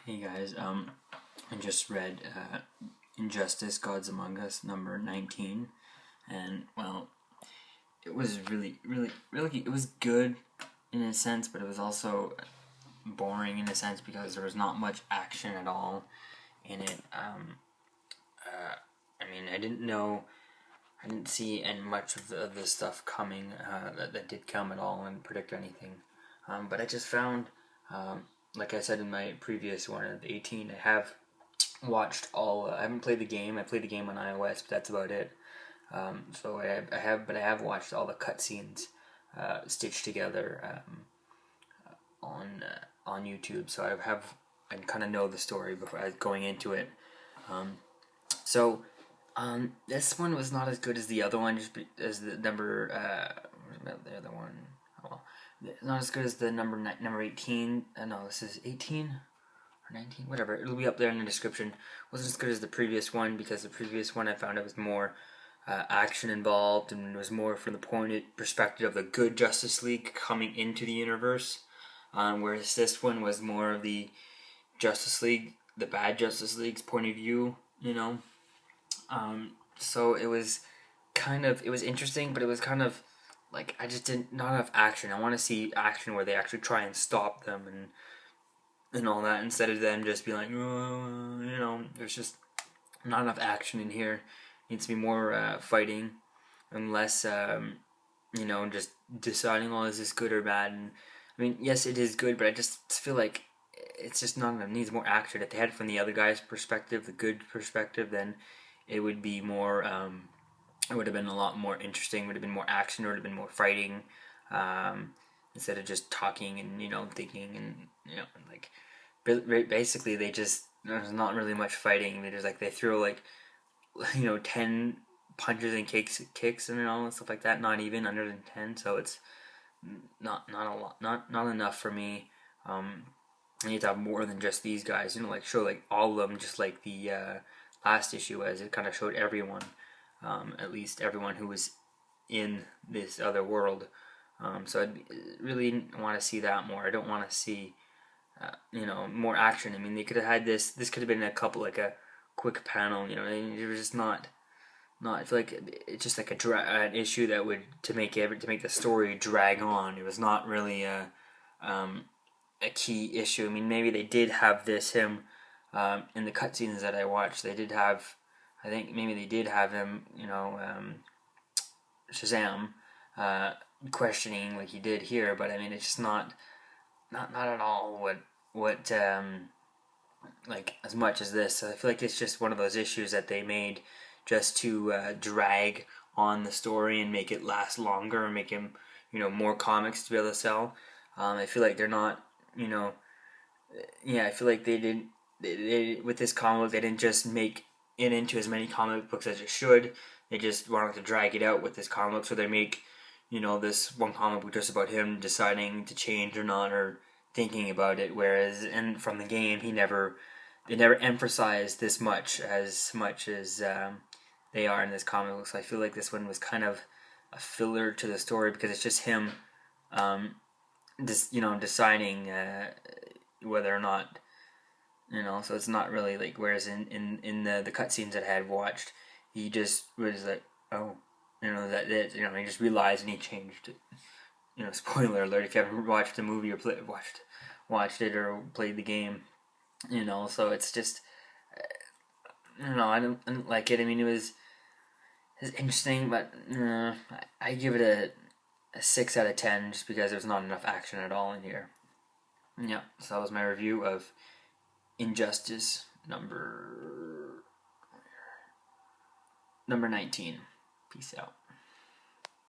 Hey guys, I just read Injustice: Gods Among Us number 19, and well, it was really, it was good in a sense, but it was also boring in a sense because there was not much action at all in it. I didn't see and much of the stuff coming that did come at all and predict anything. But I just found, like I said in my previous one of 18, I have watched all. I haven't played the game. I played the game on iOS, but that's about it. So I have watched all the cutscenes stitched together on YouTube. So I kind of know the story before going into it. So this one was not as good as the other one, as the number. What about the other one? Oh, well, not as good as the number 18. No, this is 18 or 19, whatever. It'll be up there in the description. Wasn't as good as the previous one because the previous one I found it was more action involved and it was more from the perspective of the good Justice League coming into the universe. Whereas this one was more of the Justice League, the bad Justice League's point of view, you know. So it was interesting, but it was kind of like I just didn't not enough action. I want to see action where they actually try and stop them and all that instead of them just being like, oh, you know, there's just not enough action in here. Needs to be more fighting and less, you know, just deciding, oh, is this good or bad? And I mean, yes, it is good, but I just feel like it's just not enough. It needs more action. If they had it from the other guy's perspective, the good perspective, then it would be more. It would have been a lot more interesting. Would have been more action. Would have been more fighting, instead of just talking and thinking and like basically they just there's not really much fighting. They throw 10 punches and kicks and all and stuff like that. Not even under than 10. So it's not a lot. Not enough for me. I need to have more than just these guys. Show all of them, just like the last issue was. It kind of showed everyone, at least everyone who was in this other world. So I really want to see that more. I don't want to see, more action. I mean, they could have had this. This could have been a quick panel. It was just not. I feel like it's just like an issue that would to make the story drag on. It was not really a key issue. I mean, maybe they did have him in the cutscenes that I watched. They did have, I think maybe they did have him, Shazam, questioning like he did here. But I mean, it's just not at all what like as much as this. I feel like it's just one of those issues that they made just to drag on the story and make it last longer and make him, more comics to be able to sell. I feel like they're not, I feel like they didn't. They with this comic book, they didn't just make it into as many comic books as it should. They just wanted to drag it out with this comic book, so they make, this one comic book just about him deciding to change or not, or thinking about it. Whereas, and from the game, they never emphasized this much as they are in this comic book. So I feel like this one was kind of a filler to the story because it's just him, deciding whether or not, so it's not really like, whereas in the cutscenes that I had watched, he just was like, oh, that it, he just realized and he changed it. Spoiler alert if you haven't watched the movie or watched it or played the game, so it's just, I didn't like it. I mean, it's interesting, but I give it a 6 out of 10 just because there's not enough action at all in here. Yeah, so that was my review of Injustice number 19. Peace out.